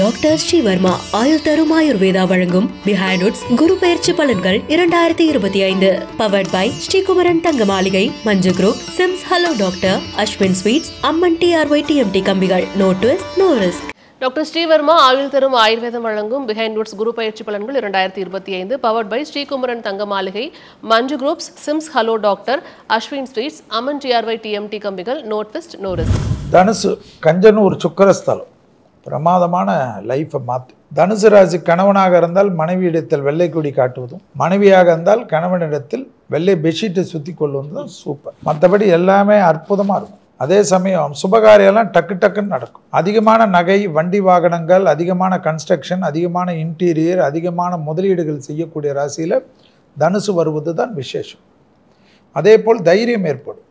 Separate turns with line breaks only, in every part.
Doctor Srivarma ஆயுள் தரும் ஆயுர்வேதா வழங்கும் பிஹைண்ட் உட்ஸ் குரு பெயர்ச்சி பலன்கள் 2025 powered by Sri Kumaran Thanga Maligai, Manju group, SIMS hello doctor, Aswin sweets, Amman TRY TMT கம்பிகள். No twist, no risk.
Doctor Srivarma ஆயுள் தரும் ஆயுர்வேதம் வழங்கும் பிஹைண்ட் உட்ஸ் குரு பயிற்சி பலன்கள் 2025 powered by Sri Kumaran Thanga Maligai, Manju groups, SIMS hello doctor, Aswin sweets, Amman TRY TMT கம்பிகள். No twist, no risk.
தனுசு கஞ்சனூர் சுக்கரஸ்தலம் பிரமாதமான லைஃப்பை மாற்று. தனுசு ராசி கணவனாக இருந்தால் மனைவியிடத்தில் வெள்ளை கொடி காட்டுவதும், மனைவியாக இருந்தால் கணவனிடத்தில் வெள்ளை பெட்ஷீட்டை சுற்றி கொள்வதும் தான் சூப்பர். மற்றபடி எல்லாமே அற்புதமாக இருக்கும். அதே சமயம் சுபகாரியெல்லாம் டக்கு டக்குன்னு நடக்கும். அதிகமான நகை, வண்டி வாகனங்கள், அதிகமான கன்ஸ்ட்ரக்ஷன், அதிகமான இன்டீரியர், அதிகமான முதலீடுகள் செய்யக்கூடிய ராசியில் தனுசு வருவது தான் விசேஷம். அதே போல் தைரியம் ஏற்படும்.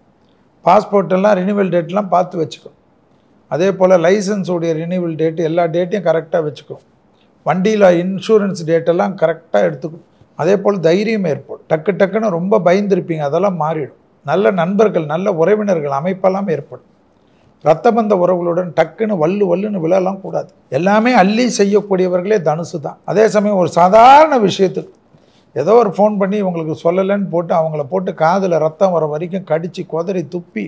பாஸ்போர்ட்டெல்லாம் ரினிவல் டேட்லாம் பார்த்து வச்சுக்கணும். அதே போல் லைசன்ஸுடைய ரினிவல் டேட்டு எல்லா டேட்டையும் கரெக்டாக வச்சுக்கணும். வண்டியில் இன்சூரன்ஸ் டேட்டெல்லாம் கரெக்டாக எடுத்துக்கணும். அதே போல் தைரியம் ஏற்படும். டக்கு டக்குன்னு ரொம்ப பயந்துருப்பீங்க, அதெல்லாம் மாறிடும். நல்ல நண்பர்கள், நல்ல உறவினர்கள் அமைப்பெல்லாம் ஏற்படும். இரத்தபந்த உறவுகளுடன் டக்குன்னு வல்லுன்னு விழலாம் கூடாது. எல்லாமே அள்ளி செய்யக்கூடியவர்களே தனுசு தான். அதே சமயம் ஒரு சாதாரண விஷயத்துக்கு ஏதோ ஒரு ஃபோன் பண்ணி இவங்களுக்கு சொல்லலைன்னு போட்டு அவங்கள போட்டு காதில் ரத்தம் வர வரைக்கும் கடித்து கொதறி துப்பி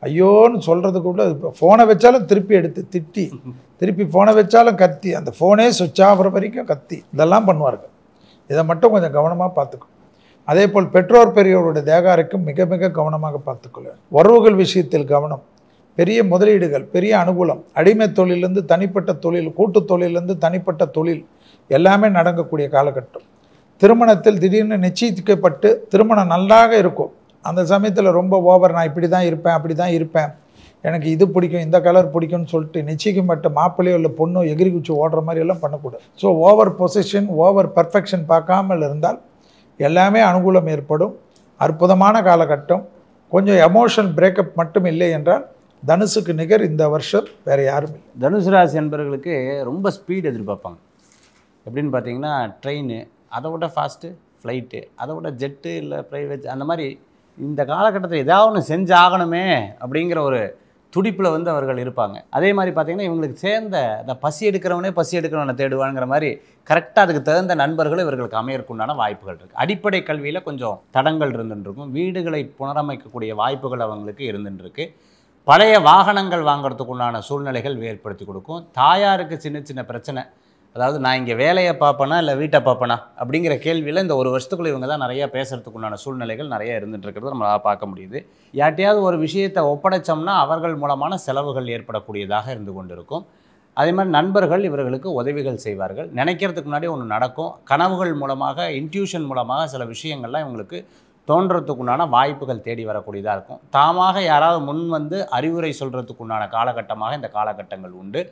ஐயோன்னு சொல்கிறதுக்கு கூட ஃபோனை வச்சாலும் திருப்பி எடுத்து திட்டி, திருப்பி ஃபோனை வச்சாலும் கத்தி, அந்த ஃபோனே சுவிட்ச் ஆகிற வரைக்கும் கத்தி, இதெல்லாம் பண்ணுவார்கள். இதை மட்டும் கொஞ்சம் கவனமாக பார்த்துக்கணும். அதே போல் பெற்றோர் பெரியவருடைய தேகாரைக்கும் மிக மிக கவனமாக பார்த்துக்கொள்ள. உறவுகள் விஷயத்தில் கவனம். பெரிய முதலீடுகள், பெரிய அனுகூலம். அடிமை தொழிலிருந்து தனிப்பட்ட தொழில், கூட்டு தொழிலிருந்து தனிப்பட்ட தொழில் எல்லாமே நடக்கக்கூடிய காலகட்டம். திருமணத்தில் திடீர்னு நிச்சயிக்கப்பட்டு திருமணம் நல்லாக இருக்கும். அந்த சமயத்தில் ரொம்ப ஓவர், நான் இப்படி தான் இருப்பேன், அப்படி தான் இருப்பேன், எனக்கு இது பிடிக்கும், இந்த கலர் பிடிக்கும்னு சொல்லிட்டு நிச்சயிக்கப்பட்ட மாப்பிள்ளையோ இல்லை பொண்ணோ எகிரி குச்சி ஓடுற மாதிரி எல்லாம் பண்ணக்கூடாது. So over position, over perfection பார்க்காமல் இருந்தால் எல்லாமே அனுகூலம் ஏற்படும். அற்புதமான காலகட்டம். கொஞ்சம் எமோஷனல் பிரேக்கப் மட்டும் இல்லை என்றால் தனுசுக்கு நிகர் இந்த வருஷம் வேறு யாரும் இல்லை.
தனுசு ராசி என்பவர்களுக்கு ரொம்ப ஸ்பீடு எதிர்பார்ப்பாங்க. எப்படின்னு பார்த்தீங்கன்னா ட்ரெயின், அதை விட ஃபாஸ்ட்டு ஃப்ளைட்டு, அதை விட ஜெட்டு இல்லை ப்ரைவேட், அந்த மாதிரி இந்த காலகட்டத்தில் ஏதாவது ஒன்று செஞ்சாகணுமே அப்படிங்கிற ஒரு துடிப்பில் அவர்கள் இருப்பாங்க. அதே மாதிரி பார்த்திங்கன்னா இவங்களுக்கு சேர்ந்த அந்த பசி எடுக்கிறவனை தேடுவாங்கிற மாதிரி கரெக்டாக அதுக்கு தகுந்த நண்பர்கள் இவர்களுக்கு அமையறக்குண்டான வாய்ப்புகள் இருக்குது. அடிப்படை கல்வியில் கொஞ்சம் தடங்கள் இருந்துருக்கும். வீடுகளை புனரமைக்கக்கூடிய வாய்ப்புகள் அவங்களுக்கு இருந்துருக்கு. பழைய வாகனங்கள் வாங்கிறதுக்குண்டான சூழ்நிலைகள் ஏற்படுத்தி கொடுக்கும். தாயாருக்கு சின்ன சின்ன பிரச்சனை, அதாவது நான் இங்கே வேலையை பார்ப்பேனா இல்லை வீட்டை பார்ப்பேனா அப்படிங்கிற கேள்வியில் இந்த ஒரு வருஷத்துக்குள்ளே இவங்க தான் நிறையா பேசுகிறதுக்குண்டான சூழ்நிலைகள் நிறையா இருந்துகிட்ருக்கிறது நம்மளால் பார்க்க முடியுது. யார்ட்டையாவது ஒரு விஷயத்தை ஒப்படைச்சோம்னா அவர்கள் மூலமான செலவுகள் ஏற்படக்கூடியதாக இருந்து கொண்டு இருக்கும். அதே மாதிரி நண்பர்கள் இவர்களுக்கு உதவிகள் செய்வார்கள். நினைக்கிறதுக்கு முன்னாடி ஒன்று நடக்கும். கனவுகள் மூலமாக, இன்ட்யூஷன் மூலமாக சில விஷயங்கள்லாம் இவங்களுக்கு தோன்றதுக்குண்டான வாய்ப்புகள் தேடி வரக்கூடியதாக இருக்கும். தாமாக யாராவது முன் அறிவுரை சொல்கிறதுக்குண்டான காலகட்டமாக இந்த காலகட்டங்கள் உண்டு.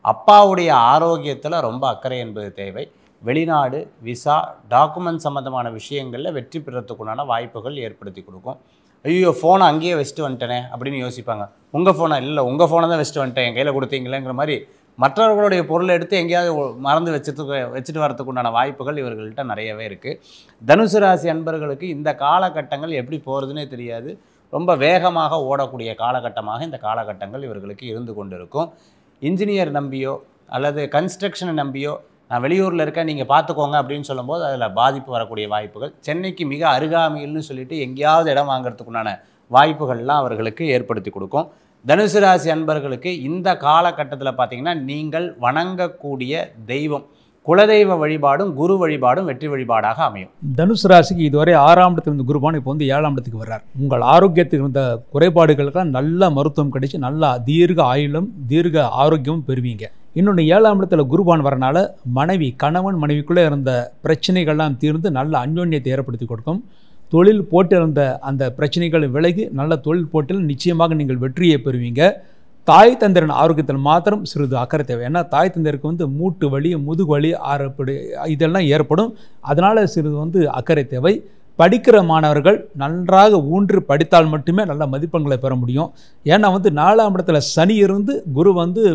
அப்பாவுடைய ஆரோக்கியத்தில் ரொம்ப அக்கறை என்பது தேவை. வெளிநாடு, விசா, டாக்குமெண்ட் சம்மந்தமான விஷயங்களில் வெற்றி பெறத்துக்குண்டான வாய்ப்புகள் ஏற்படுத்தி கொடுக்கும். ஐயோ ஃபோனை அங்கேயே வச்சுட்டு வந்துட்டேனே அப்படின்னு யோசிப்பாங்க. உங்கள் ஃபோனை இல்லை, உங்கள் ஃபோனை தான் வச்சுட்டு வந்துட்டேன், என் கையில் கொடுத்தீங்களேங்கிற மாதிரி மற்றவர்களுடைய பொருளை எடுத்து எங்கேயாவது மறந்து வச்சுட்டு வரத்துக்குண்டான வாய்ப்புகள் இவர்கள்ட்ட நிறையவே இருக்குது. தனுசு ராசி அன்பர்களுக்கு இந்த காலகட்டங்கள் எப்படி போகிறதுனே தெரியாது. ரொம்ப வேகமாக ஓடக்கூடிய காலகட்டமாக இந்த காலகட்டங்கள் இவர்களுக்கு இருந்து கொண்டு இருக்கும். இன்ஜினியர் நம்பியோ அல்லது கன்ஸ்ட்ரக்ஷனை நம்பியோ நான் வெளியூரில் இருக்கேன் நீங்கள் பார்த்துக்கோங்க அப்படின்னு சொல்லும்போது அதில் பாதிப்பு வரக்கூடிய வாய்ப்புகள். சென்னைக்கு மிக அருகாமையில்னு சொல்லிட்டு எங்கேயாவது இடம் வாங்கிறதுக்குண்டான வாய்ப்புகள்லாம் அவர்களுக்கு ஏற்படுத்தி கொடுக்கும். தனுசு ராசி அன்பர்களுக்கு இந்த காலகட்டத்தில் பார்த்திங்கன்னா நீங்கள் வணங்கக்கூடிய தெய்வம், குலதெய்வ வழிபாடும் குரு வழிபாடும் வெற்றி வழிபாடாக அமையும்.
தனுசு ராசிக்கு இதுவரை 6ஆம் இடத்துல இருந்த குருபான் இப்போ 7ஆம் இடத்துக்கு வர்றார். உங்கள் ஆரோக்கியத்துக்கு இருந்த குறைபாடுகளுக்கெல்லாம் நல்ல மருத்துவம் கிடைச்சி நல்லா தீர்க்க ஆயுளும் தீர்க்க ஆரோக்கியமும் பெறுவீங்க. இன்னொன்று 7ஆம் இடத்துல குருபான் வரனால கணவன் மனைவிக்குள்ளே இருந்த பிரச்சனைகள்லாம் தீர்ந்து நல்ல அந்யோன்யத்தை ஏற்படுத்தி கொடுக்கும். தொழில் போட்டு இருந்த அந்த பிரச்சனைகள் விலகி நல்ல தொழில் போட்டில் நிச்சயமாக நீங்கள் வெற்றியை பெறுவீங்க. தாய் தந்தையரின் ஆரோக்கியத்தில் மாத்திரம் சிறிது அக்கறை தேவை. ஏன்னா தாய் தந்தையருக்கு மூட்டு வலி, முதுகு வலி இதெல்லாம் ஏற்படும். அதனால் சிறிது அக்கறை தேவை. படிக்கிற மாணவர்கள் நன்றாக ஊன்றி படித்தால் மட்டுமே நல்ல மதிப்பெண்களை பெற முடியும். ஏன்னா 4ஆம் இடத்துல சனி இருந்து குரு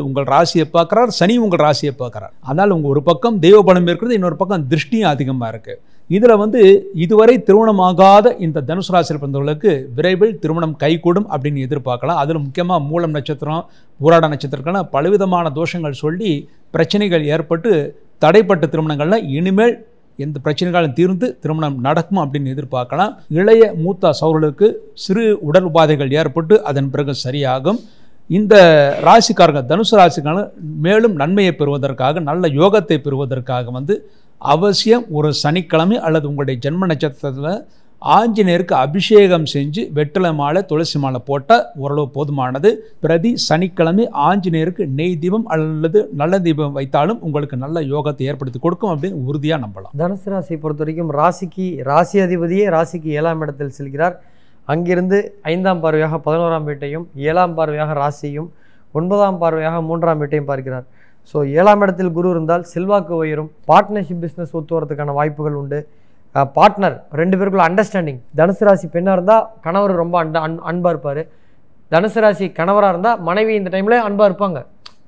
உங்கள் ராசியை பார்க்குறார், சனி உங்கள் ராசியை பார்க்குறார். அதனால் உங்கள் ஒரு பக்கம் தெய்வ பலம் இருக்கிறது, இன்னொரு பக்கம் திருஷ்டியும் அதிகமாக இருக்குது. இதில் இதுவரை திருமணமாகாத இந்த தனுசு ராசியில் பிறந்தவர்களுக்கு விரைவில் திருமணம் கைகூடும் அப்படின்னு எதிர்பார்க்கலாம். அதில் முக்கியமாக மூலம் நட்சத்திரம், பூராட நட்சத்திரம்னா பலவிதமான தோஷங்கள் சொல்லி பிரச்சனைகள் ஏற்பட்டு தடைப்பட்ட திருமணங்களில் இனிமேல் எந்த பிரச்சனைகளும் தீர்ந்து திருமணம் நடக்கும் அப்படின்னு எதிர்பார்க்கலாம். இளைய மூத்த சகோதரர்களுக்கு சிறு உடல் உபாதைகள் ஏற்பட்டு அதன் பிறகு சரியாகும். இந்த ராசிக்காரங்க தனுசு ராசிக்காரங்க மேலும் நன்மையை பெறுவதற்காக நல்ல யோகத்தை பெறுவதற்காக அவசியம் ஒரு சனிக்கிழமை அல்லது உங்களுடைய ஜென்ம நட்சத்திரத்தில் ஆஞ்சநேயருக்கு அபிஷேகம் செஞ்சு வெற்றிலை மாலை துளசி மாலை போட்டால் ஓரளவு போதுமானது. பிரதி சனிக்கிழமை ஆஞ்சநேயருக்கு நெய் தீபம் அல்லது நல்ல தீபம் வைத்தாலும் உங்களுக்கு நல்ல யோகத்தை ஏற்படுத்தி கொடுக்கும் அப்படின்னு உறுதியாக நம்பலாம்.
தனுசு ராசியை பொறுத்த வரைக்கும் ராசி அதிபதியே ராசிக்கு 7ஆம் இடத்தில் செல்கிறார். அங்கிருந்து 5ஆம் பார்வையாக 11ஆம் வீட்டையும் 7ஆம் பார்வையாக ராசியும் 9ஆம் பார்வையாக 3ஆம் வீட்டையும் பார்க்கிறார். ஸோ 7ஆம் இடத்தில் குரு இருந்தால் செல்வாக்கு உயரும், பார்ட்னர்ஷிப் பிஸ்னஸ் ஒத்து வரதுக்கான வாய்ப்புகள் உண்டு. பார்ட்னர் 2 பேருக்குள்ள அண்டர்ஸ்டாண்டிங். தனுசு ராசி பெண்ணாக இருந்தால் கணவர் ரொம்ப அன்பாக இருப்பார். தனுசு ராசி கணவராக இருந்தால் மனைவி இந்த டைமில் அன்பாக இருப்பாங்க.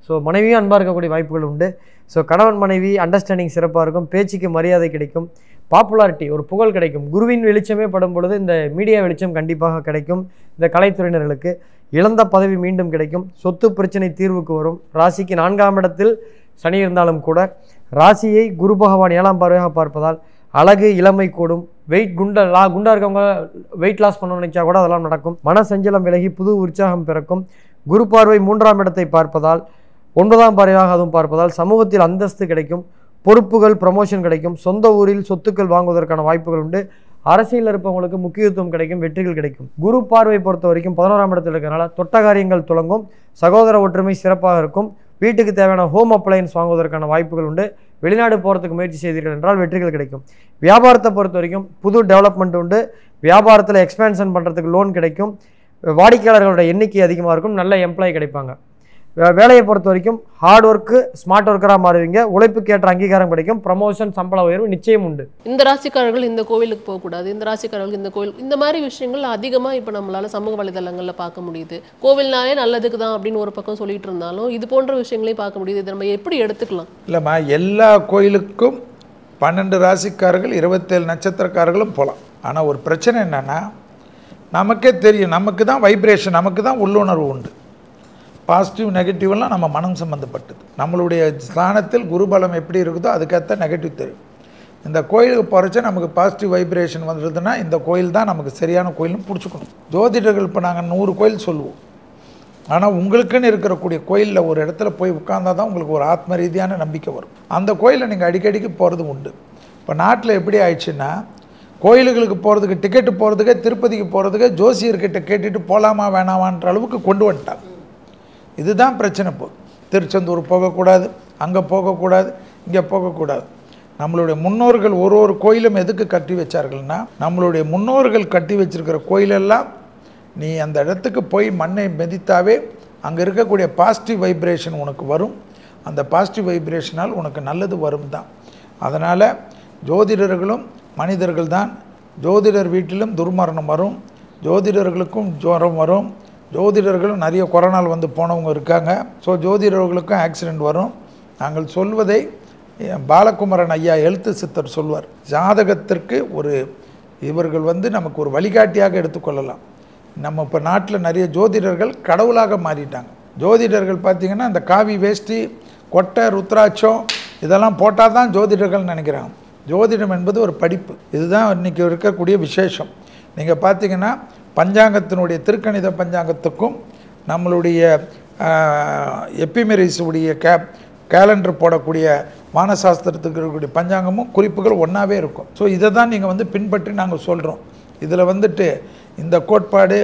ஸோ மனைவியும் அன்பாக இருக்கக்கூடிய வாய்ப்புகள் உண்டு. ஸோ கணவன் மனைவி அண்டர்ஸ்டாண்டிங் சிறப்பாக இருக்கும். பேச்சுக்கு மரியாதை கிடைக்கும். பாப்புலாரிட்டி ஒரு புகழ் கிடைக்கும். குருவின் வெளிச்சமே படும் பொழுது இந்த மீடியா வெளிச்சம் கண்டிப்பாக கிடைக்கும். இந்த கலைத்துறையினர்களுக்கு இழந்த பதவி மீண்டும் கிடைக்கும். சொத்து பிரச்சனை தீர்வுக்கு வரும். ராசிக்கு 4ஆம் இடத்தில் சனி இருந்தாலும் கூட ராசியை குரு பகவான் 7ஆம் பார்வையாக பார்ப்பதால் அழகு இளமை கூடும். குண்டா இருக்கவங்க வெயிட் லாஸ் பண்ண நினைச்சா கூட அதெல்லாம் நடக்கும். மன சஞ்சலம் விலகி புது உற்சாகம் பிறக்கும். குரு பார்வை 3ஆம் இடத்தை பார்ப்பதால் 9ஆம் பார்வையாக அதுவும் பார்ப்பதால் சமூகத்தில் அந்தஸ்து கிடைக்கும். பொறுப்புகள் ப்ரமோஷன் கிடைக்கும். சொந்த ஊரில் சொத்துக்கள் வாங்குவதற்கான வாய்ப்புகள் உண்டு. அரசியலில் இருப்பவங்களுக்கு முக்கியத்துவம் கிடைக்கும். வெற்றிகள் கிடைக்கும். குரு பார்வை பொறுத்த வரைக்கும் 11ஆம் இடத்தில் இருக்கிறனால தொட்ட காரியங்கள் துலங்கும். சகோதர ஒற்றுமை சிறப்பாக இருக்கும். வீட்டுக்கு தேவையான ஹோம் அப்ளையன்ஸ் வாங்குவதற்கான வாய்ப்புகள் உண்டு. வெளிநாடு போகிறதுக்கு முயற்சி செய்தீர்கள் என்றால் வெற்றிகள் கிடைக்கும். வியாபாரத்தை பொறுத்த வரைக்கும் புது டெவலப்மெண்ட் உண்டு. வியாபாரத்தில் எக்ஸ்பேன்ஷன் பண்ணுறதுக்கு லோன் கிடைக்கும். வாடிக்கையாளர்களோட எண்ணிக்கை அதிகமாக இருக்கும். நல்ல எம்ப்ளாயி கிடைப்பாங்க. வேலையை பொறுத்த வரைக்கும் ஹார்ட் ஒர்க்கு ஸ்மார்ட் ஒர்க்கராக மாறுவீங்க. உழைப்புக்கு ஏற்ற அங்கீகாரம் கிடைக்கும். ப்ரமோஷன் சம்பள உயர்வு நிச்சயம் உண்டு.
இந்த ராசிக்காரர்கள் இந்த கோவிலுக்கு போகக்கூடாது, இந்த ராசிக்காரர்கள் இந்த கோவில், இந்த மாதிரி விஷயங்கள் அதிகமாக இப்போ நம்மளால சமூக வலைதளங்களில் பார்க்க முடியுது. கோவில்னாலே நல்லதுக்கு தான் அப்படின்னு ஒரு பக்கம் சொல்லிட்டு இருந்தாலும் இது போன்ற விஷயங்களையும் பார்க்க முடியுது. இதை நம்ம எப்படி எடுத்துக்கலாம்?
இல்லைம்மா, எல்லா கோயிலுக்கும் 12 ராசிக்காரர்கள் 27 நட்சத்திரக்காரர்களும் போகலாம். ஆனால் ஒரு பிரச்சனை என்னென்னா, நமக்கே தெரியும், நமக்கு தான் வைப்ரேஷன், நமக்கு தான் உள்ளுணர்வு உண்டு. பாசிட்டிவ் நெகட்டிவ்லாம் நம்ம மனம் சம்மந்தப்பட்டது. நம்மளுடைய ஸ்தானத்தில் குருபலம் எப்படி இருக்குதோ அதுக்கேற்ற நெகட்டிவ் தெரியும். இந்த கோயிலுக்கு போகிறச்ச நமக்கு பாசிட்டிவ் வைப்ரேஷன் வந்துடுதுன்னா இந்த கோயில் தான் நமக்கு சரியான கோயில்னு பிடிச்சிக்கணும். ஜோதிடர்கள் இப்போ நாங்கள் 100 கோயில் சொல்லுவோம். ஆனால் உங்களுக்குன்னு இருக்கக்கூடிய கோயிலில் ஒரு இடத்துல போய் உட்கார்ந்தா தான் உங்களுக்கு ஒரு ஆத்ம ரீதியான நம்பிக்கை வரும். அந்த கோயிலை நீங்கள் அடிக்கடிக்கு போகிறது உண்டு. இப்போ நாட்டில் எப்படி ஆயிடுச்சுன்னா, கோயில்களுக்கு போகிறதுக்கு டிக்கெட்டு போகிறதுக்கே திருப்பதிக்கு போகிறதுக்கே ஜோசியர்கிட்ட கேட்டுட்டு போகலாமா வேணாமான்ற அளவுக்கு கொண்டு வந்துட்டாங்க. இதுதான் பிரச்சனை. போகுது திருச்செந்தூர் போகக்கூடாது, அங்கே போகக்கூடாது, இங்கே போகக்கூடாது. நம்மளுடைய முன்னோர்கள் ஒரு கோயிலும் எதுக்கு கட்டி வச்சார்கள்னா, நம்மளுடைய முன்னோர்கள் கட்டி வச்சிருக்கிற கோயிலெல்லாம் நீ அந்த இடத்துக்கு போய் மண்ணை மிதித்தாவே அங்கே இருக்கக்கூடிய பாசிட்டிவ் வைப்ரேஷன் உனக்கு வரும். அந்த பாசிட்டிவ் வைப்ரேஷனால் உனக்கு நல்லது வரும் தான். அதனால் ஜோதிடர்களும் மனிதர்கள் தான். ஜோதிடர் வீட்டிலும் துர்மரணம் வரும், ஜோதிடர்களுக்கும் ஜுரம் வரும். ஜோதிடர்களும் நிறைய கொரோனால் வந்து போனவங்க இருக்காங்க. ஸோ ஜோதிடர்களுக்கும் ஆக்சிடெண்ட் வரும். நாங்கள் சொல்வதை பாலகுமரன் ஐயா எழுத்து சித்தர் சொல்வார். ஜாதகத்திற்கு இவர்கள் நமக்கு ஒரு வழிகாட்டியாக எடுத்துக்கொள்ளலாம். நம்ம இப்போ நாட்டில் நிறைய ஜோதிடர்கள் கடவுளாக மாறிட்டாங்க. ஜோதிடர்கள் பார்த்திங்கன்னா இந்த காவி வேஷ்டி, கொட்டை, ருத்ராட்சம் இதெல்லாம் போட்டால் தான் ஜோதிடர்கள் நினைக்கிறாங்க. ஜோதிடம் என்பது ஒரு படிப்பு. இதுதான் இன்றைக்கி இருக்கக்கூடிய விசேஷம். நீங்கள் பார்த்தீங்கன்னா பஞ்சாங்கத்தினுடைய திருக்கணித பஞ்சாங்கத்துக்கும் நம்மளுடைய எப்பிமெரிஸ் உடைய கேலண்டர் போடக்கூடிய வானசாஸ்திரத்துக்கு இருக்கக்கூடிய பஞ்சாங்கமும் குறிப்புகள் ஒன்றாவே இருக்கும். ஸோ இதை தான் நீங்கள் பின்பற்றி நாங்கள் சொல்கிறோம். இதில் இந்த கோட்பாடு,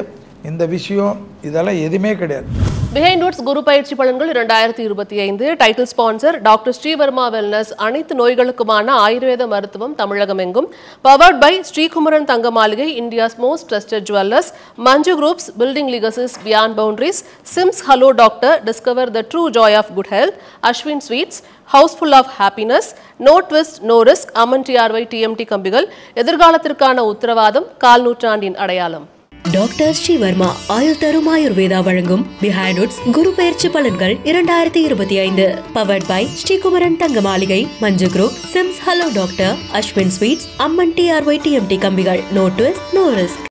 இந்த விஷயம் இதெல்லாம் எதுவுமே கிடையாது.
பிஹைண்ட் ரூட்ஸ் குரு பயிற்சி பலன்கள் 2025 title sponsor doctor Sreevarma wellness. அனைத்து நோய்களுக்குமான ஆயுர்வேத மருத்துவம் தமிழகம் எங்கும். Powered by Sri Kumaran Thanga Maaligai, India's most trusted jewellers. Manju groups, building legacies beyond boundaries. SIMS hello doctor, discover the true joy of good health. Aswin sweets, housefull of happiness. No twist no risk, Aman TRY TMT கம்பிகள். எதிர்காலத்திற்கான உத்தரவாதம், கால் நூற்றாண்டின் அடையாளம்.
Doctor Srivarma ஆயுள் தரும் ஆயுர்வேதா வழங்கும் behind roots குரு பயிற்சி பலன்கள் 2025. Powered by Sri Kumaran Thanga Maligai, Manju group, SIMS hello doctor, Aswin sweets, Amman TRY TMT கம்பிகள். No twist no risk.